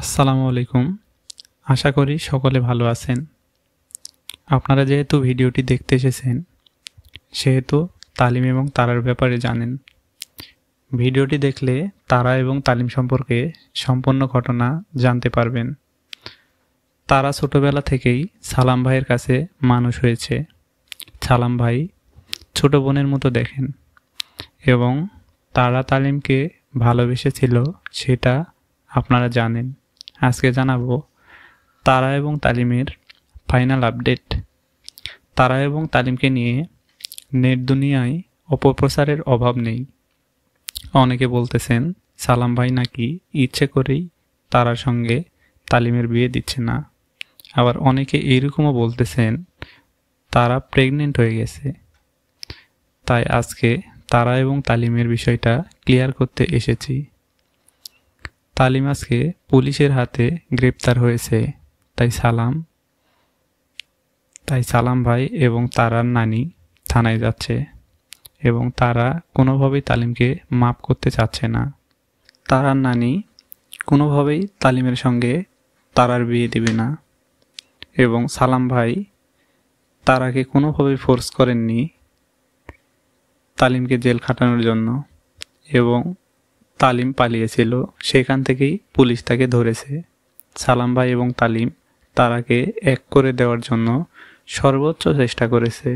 আসসালামু আলাইকুম। আশা করি সকলে ভালো আছেন। আপনারা যেহেতু ভিডিওটি দেখতে এসেছেন, সেহেতু তালিম এবং তারার ব্যাপারে জানেন। ভিডিওটি দেখলে তারা এবং তালিম সম্পর্কে সম্পূর্ণ ঘটনা জানতে পারবেন। তারা ছোটবেলা থেকেই সালাম ভাইয়ের কাছে মানুষ হয়েছে। সালাম ভাই ছোট বোনের মতো দেখেন এবং তারা তালিমকে ভালোবেসেছিল সেটা আপনারা জানেন। আজকে জানাবো তারা এবং তালিমের ফাইনাল আপডেট। তারা এবং তালিমকে নিয়ে নেট দুনিয়ায় অপপ্রচারের অভাব নেই। অনেকে বলতেছেন সালাম ভাই নাকি ইচ্ছে করেই তারার সঙ্গে তালিমের বিয়ে দিচ্ছে না। আবার অনেকে এইরকমও বলতেছেন তারা প্রেগনেন্ট হয়ে গেছে। তাই আজকে তারা এবং তালিমের বিষয়টা ক্লিয়ার করতে এসেছি। তালিম আজকে পুলিশের হাতে গ্রেপ্তার হয়েছে। তাই সালাম ভাই এবং তারার নানি থানায় যাচ্ছে এবং তারা কোনোভাবেই তালিমকে মাপ করতে চাচ্ছে না। তারার নানি কোনোভাবেই তালিমের সঙ্গে তারার বিয়ে দিবে না এবং সালাম ভাই তারাকে কোনোভাবেই ফোর্স করেননি তালিমকে জেল খাটানোর জন্য এবং তালিম পালিয়েছিল, সেখান থেকেই পুলিশ তাকে ধরেছে। সালাম ভাই এবং তালিম তারাকে এক করে দেওয়ার জন্য সর্বোচ্চ চেষ্টা করেছে।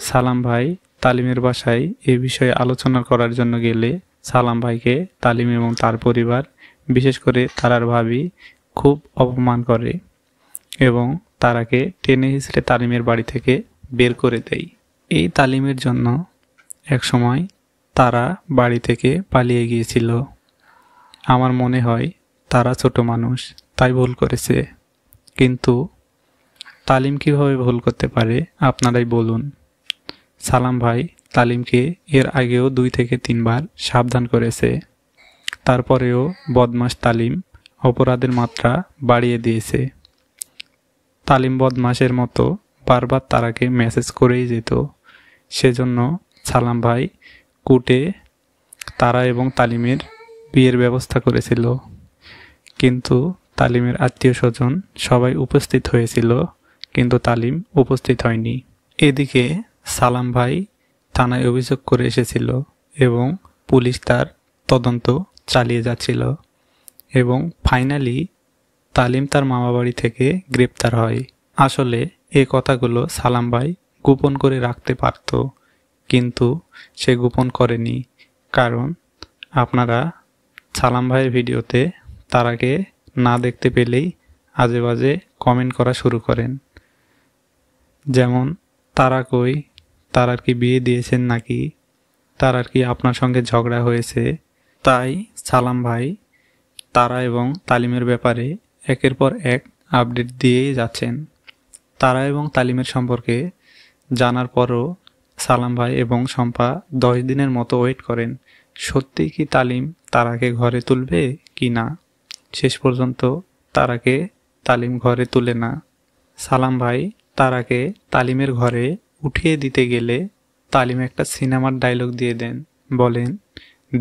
সালাম ভাই তালিমের বাসায় এ বিষয়ে আলোচনা করার জন্য গেলে সালাম ভাইকে তালিম এবং তার পরিবার, বিশেষ করে তারার ভাবি, খুব অপমান করে এবং তারাকে টেনে হিঁচড়ে তালিমের বাড়ি থেকে বের করে দেয়। এই তালিমের জন্য একসময় তারা বাড়ি থেকে পালিয়ে গিয়েছিল। আমার মনে হয় তারা ছোট মানুষ, তাই ভুল করেছে। কিন্তু তালিম কিভাবে ভুল করতে পারে আপনারাই বলুন। সালাম ভাই তালিমকে এর আগেও 2 থেকে 3 বার সাবধান করেছে। তারপরেও বদমাশ তালিম অপরাধের মাত্রা বাড়িয়ে দিয়েছে। তালিম বদমাশের মতো বারবার তারাকে মেসেজ করেই যেত। সেজন্য সালাম ভাই কোর্টে তারা এবং তালিমের বিয়ের ব্যবস্থা করেছিল। কিন্তু তালিমের আত্মীয় স্বজন সবাই উপস্থিত হয়েছিল, কিন্তু তালিম উপস্থিত হয়নি। এদিকে সালাম ভাই থানায় অভিযোগ করে এসেছিল এবং পুলিশ তার তদন্ত চালিয়ে যাচ্ছিল এবং ফাইনালি তালিম তার মামাবাড়ি থেকে গ্রেপ্তার হয়। আসলে এই কথাগুলো সালাম ভাই গোপন করে রাখতে পারত, কিন্তু সে গোপন করেনি। কারণ আপনারা সালাম ভাইয়ের ভিডিওতে তারাকে না দেখতে পেলেই আজে বাজে কমেন্ট করা শুরু করেন। যেমন, তারা কই, তারার কি বিয়ে দিয়েছেন নাকি, তারার কি আপনার সঙ্গে ঝগড়া হয়েছে। তাই সালাম ভাই তারা এবং তালিমের ব্যাপারে একের পর এক আপডেট দিয়েই যাচ্ছেন। তারা এবং তালিমের সম্পর্কে জানার পরও সালাম ভাই এবং শম্পা 10 দিনের মতো ওয়েট করেন সত্যি কি তালিম তারাকে ঘরে তুলবে কি না। শেষ পর্যন্ত তারাকে তালিম ঘরে তুলে না। সালাম ভাই তারাকে তালিমের ঘরে উঠিয়ে দিতে গেলে তালিম একটা সিনেমার ডায়লগ দিয়ে দেন, বলেন,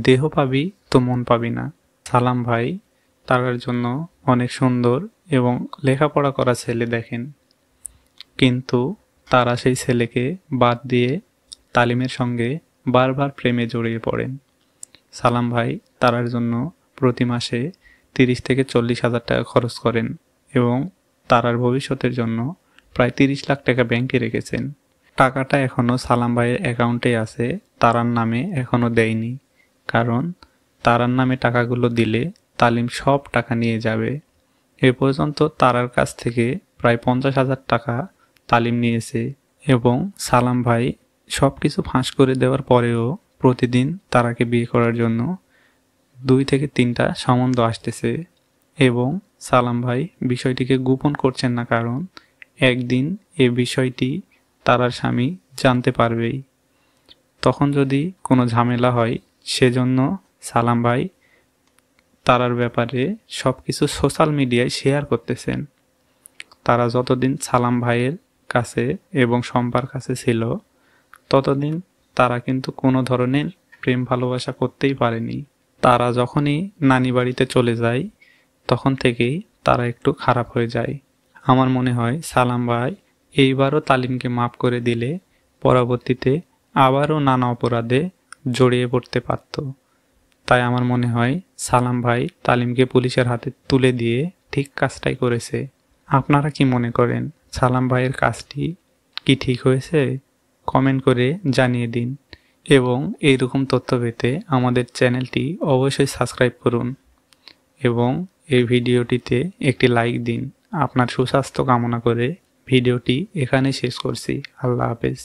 দেহ পাবি তো মন পাবি না। সালাম ভাই তারার জন্য অনেক সুন্দর এবং লেখাপড়া করা ছেলে দেখেন, কিন্তু তারা সেই ছেলেকে বাদ দিয়ে তালিমের সঙ্গে বারবার প্রেমে জড়িয়ে পড়েন। সালাম ভাই তারার জন্য প্রতি মাসে 30 থেকে 40 হাজার টাকা খরচ করেন এবং তারার ভবিষ্যতের জন্য প্রায় 30 লাখ টাকা ব্যাংকে রেখেছেন। টাকাটা এখনও সালাম ভাইয়ের অ্যাকাউন্টে আছে, তারার নামে এখনও দেয়নি। কারণ তারার নামে টাকাগুলো দিলে তালিম সব টাকা নিয়ে যাবে। এ পর্যন্ত তারার কাছ থেকে প্রায় 50,000 টাকা তালিম নিয়েছে এবং সালাম ভাই সব কিছু ফাঁস করে দেওয়ার পরেও প্রতিদিন তারাকে বিয়ে করার জন্য 2 থেকে 3টা সম্বন্ধ আসতেছে এবং সালাম ভাই বিষয়টিকে গোপন করছেন না, কারণ একদিন এ বিষয়টি তারার স্বামী জানতে পারবেই। তখন যদি কোনো ঝামেলা হয়, সেজন্য সালাম ভাই তারার ব্যাপারে সব কিছু সোশ্যাল মিডিয়ায় শেয়ার করতেছেন। তারা যতদিন সালাম ভাইয়ের কাছে এবং শম্পার কাছে ছিল, ততদিন তারা কিন্তু কোনো ধরনের প্রেম ভালোবাসা করতেই পারেনি। তারা যখনই নানি বাড়িতে চলে যায়, তখন থেকেই তারা একটু খারাপ হয়ে যায়। আমার মনে হয় সালাম ভাই এইবারও তালিমকে মাফ করে দিলে পরবর্তীতে আবারও নানা অপরাধে জড়িয়ে পড়তে পারত। তাই আমার মনে হয় সালাম ভাই তালিমকে পুলিশের হাতে তুলে দিয়ে ঠিক কাজটাই করেছে। আপনারা কি মনে করেন সালাম ভাইয়ের কাজটি কি ঠিক হয়েছে? কমেন্ট করে জানিয়ে দিন এবং এইরকম তথ্য পেতে আমাদের চ্যানেলটি অবশ্যই সাবস্ক্রাইব করুন এবং এই ভিডিওটিতে একটি লাইক দিন। আপনার সুস্বাস্থ্য কামনা করে ভিডিওটি এখানে শেষ করছি। আল্লাহ হাফেজ।